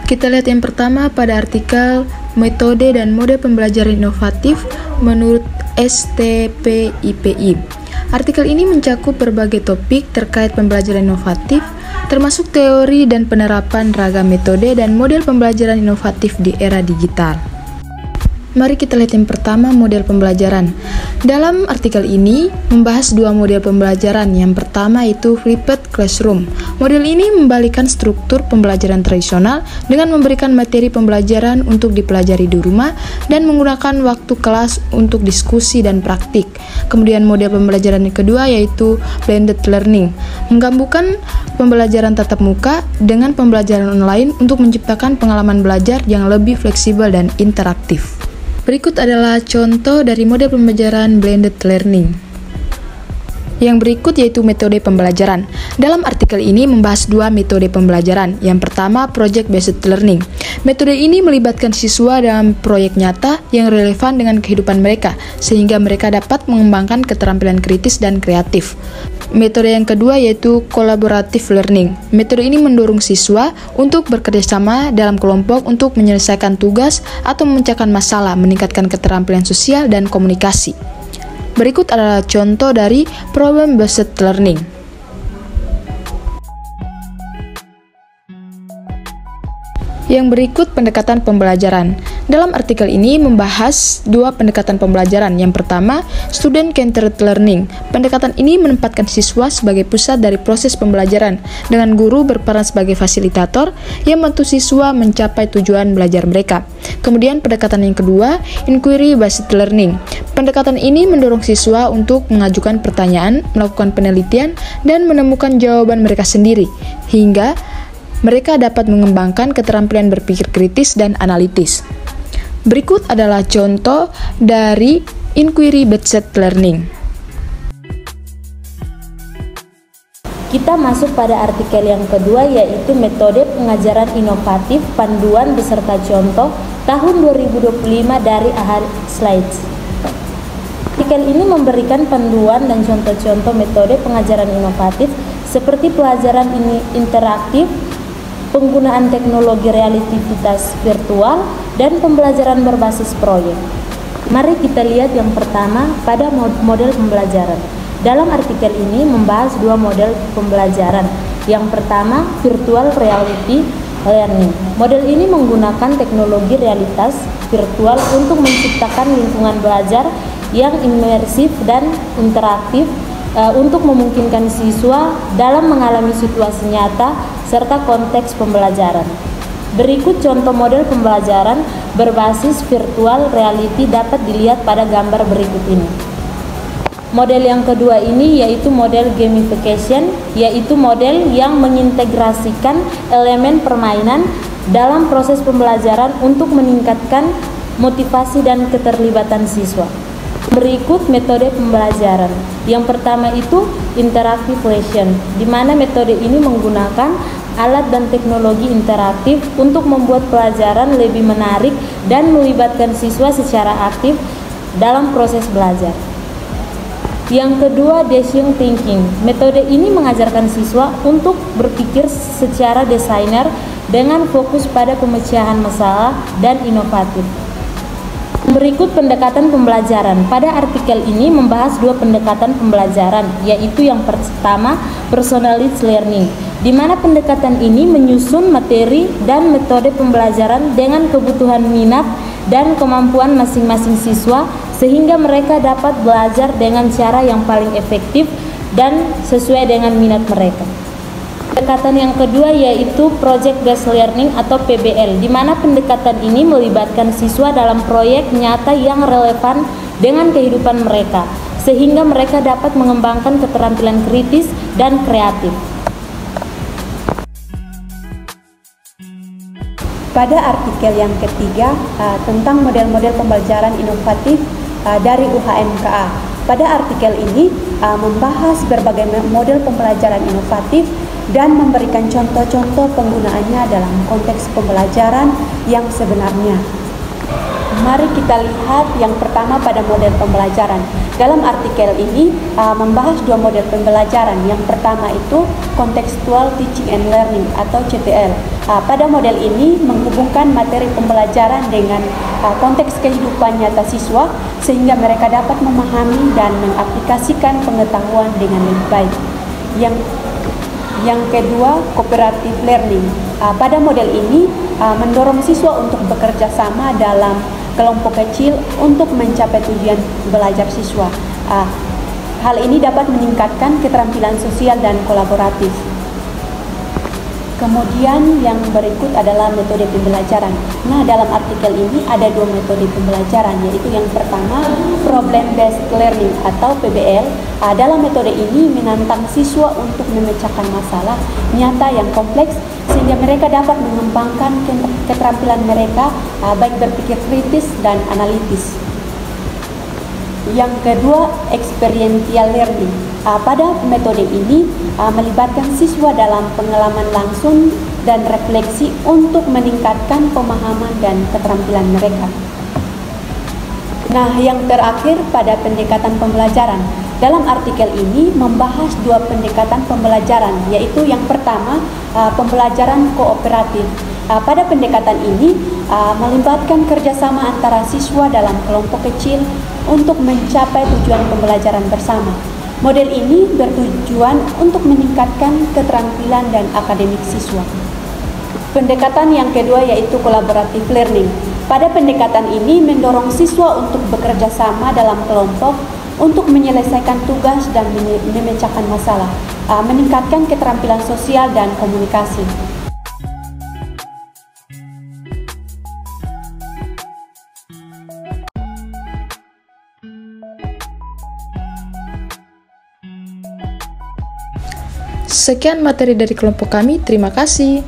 Kita lihat yang pertama pada artikel metode dan model pembelajaran inovatif menurut STPIPI. Artikel ini mencakup berbagai topik terkait pembelajaran inovatif, termasuk teori dan penerapan ragam metode dan model pembelajaran inovatif di era digital. Mari kita lihat yang pertama, model pembelajaran. Dalam artikel ini membahas dua model pembelajaran. Yang pertama itu flipped classroom. Model ini membalikan struktur pembelajaran tradisional dengan memberikan materi pembelajaran untuk dipelajari di rumah dan menggunakan waktu kelas untuk diskusi dan praktik. Kemudian model pembelajaran yang kedua yaitu blended learning, menggabungkan pembelajaran tatap muka dengan pembelajaran online untuk menciptakan pengalaman belajar yang lebih fleksibel dan interaktif. Berikut adalah contoh dari model pembelajaran blended learning. Yang berikut yaitu metode pembelajaran. Dalam artikel ini membahas dua metode pembelajaran. Yang pertama, project-based learning. Metode ini melibatkan siswa dalam proyek nyata yang relevan dengan kehidupan mereka, sehingga mereka dapat mengembangkan keterampilan kritis dan kreatif. Metode yang kedua yaitu collaborative learning. Metode ini mendorong siswa untuk bekerjasama dalam kelompok untuk menyelesaikan tugas atau memecahkan masalah, meningkatkan keterampilan sosial dan komunikasi. Berikut adalah contoh dari problem-based learning. Yang berikut pendekatan pembelajaran. Dalam artikel ini membahas dua pendekatan pembelajaran. Yang pertama, student-centered learning. Pendekatan ini menempatkan siswa sebagai pusat dari proses pembelajaran, dengan guru berperan sebagai fasilitator yang membantu siswa mencapai tujuan belajar mereka. Kemudian pendekatan yang kedua, inquiry-based learning. Pendekatan ini mendorong siswa untuk mengajukan pertanyaan, melakukan penelitian, dan menemukan jawaban mereka sendiri, hingga mereka dapat mengembangkan keterampilan berpikir kritis dan analitis. Berikut adalah contoh dari inquiry-based learning. Kita masuk pada artikel yang kedua yaitu metode pengajaran inovatif, panduan beserta contoh tahun 2025 dari Ahad Slides. Artikel ini memberikan panduan dan contoh-contoh metode pengajaran inovatif seperti pelajaran interaktif, penggunaan teknologi realitas virtual, dan pembelajaran berbasis proyek. Mari kita lihat yang pertama pada model pembelajaran. Dalam artikel ini membahas dua model pembelajaran. Yang pertama, virtual reality learning. Model ini menggunakan teknologi realitas virtual untuk menciptakan lingkungan belajar yang imersif dan interaktif untuk memungkinkan siswa dalam mengalami situasi nyata serta konteks pembelajaran. Berikut contoh model pembelajaran berbasis virtual reality dapat dilihat pada gambar berikut ini. Model yang kedua ini yaitu model gamification, yaitu model yang mengintegrasikan elemen permainan dalam proses pembelajaran untuk meningkatkan motivasi dan keterlibatan siswa. Berikut metode pembelajaran. Yang pertama itu interactive lesson, di mana metode ini menggunakan alat dan teknologi interaktif untuk membuat pelajaran lebih menarik dan melibatkan siswa secara aktif dalam proses belajar. Yang kedua, design thinking. Metode ini mengajarkan siswa untuk berpikir secara desainer dengan fokus pada pemecahan masalah dan inovatif. Berikut pendekatan pembelajaran. Pada artikel ini membahas dua pendekatan pembelajaran, yaitu yang pertama, personalized learning, di mana pendekatan ini menyusun materi dan metode pembelajaran dengan kebutuhan minat dan kemampuan masing-masing siswa, sehingga mereka dapat belajar dengan cara yang paling efektif dan sesuai dengan minat mereka. Pendekatan yang kedua yaitu Project Based Learning atau PBL, di mana pendekatan ini melibatkan siswa dalam proyek nyata yang relevan dengan kehidupan mereka, sehingga mereka dapat mengembangkan keterampilan kritis dan kreatif. Pada artikel yang ketiga tentang model-model pembelajaran inovatif dari UHMKA. Pada artikel ini membahas berbagai model pembelajaran inovatif dan memberikan contoh-contoh penggunaannya dalam konteks pembelajaran yang sebenarnya. Mari kita lihat yang pertama pada model pembelajaran. Dalam artikel ini membahas dua model pembelajaran. Yang pertama itu contextual teaching and learning atau CTL. Pada model ini menghubungkan materi pembelajaran dengan konteks kehidupan nyata siswa sehingga mereka dapat memahami dan mengaplikasikan pengetahuan dengan lebih baik. Yang kedua, cooperative learning. Pada model ini mendorong siswa untuk bekerja sama dalam kelompok kecil untuk mencapai tujuan belajar siswa. Hal ini dapat meningkatkan keterampilan sosial dan kolaboratif. Kemudian yang berikut adalah metode pembelajaran. Nah, dalam artikel ini ada dua metode pembelajaran, yaitu yang pertama problem based learning atau PBL. Dalam metode ini menantang siswa untuk memecahkan masalah nyata yang kompleks sehingga mereka dapat mengembangkan keterampilan mereka baik berpikir kritis dan analitis. Yang kedua, experiential learning. Pada metode ini melibatkan siswa dalam pengalaman langsung dan refleksi untuk meningkatkan pemahaman dan keterampilan mereka. Nah, yang terakhir pada pendekatan pembelajaran. Dalam artikel ini membahas dua pendekatan pembelajaran, yaitu yang pertama pembelajaran kooperatif. Pada pendekatan ini melibatkan kerjasama antara siswa dalam kelompok kecil untuk mencapai tujuan pembelajaran bersama. Model ini bertujuan untuk meningkatkan keterampilan dan akademik siswa. Pendekatan yang kedua yaitu collaborative learning. Pada pendekatan ini mendorong siswa untuk bekerja sama dalam kelompok untuk menyelesaikan tugas dan memecahkan masalah, meningkatkan keterampilan sosial dan komunikasi. Sekian materi dari kelompok kami, terima kasih.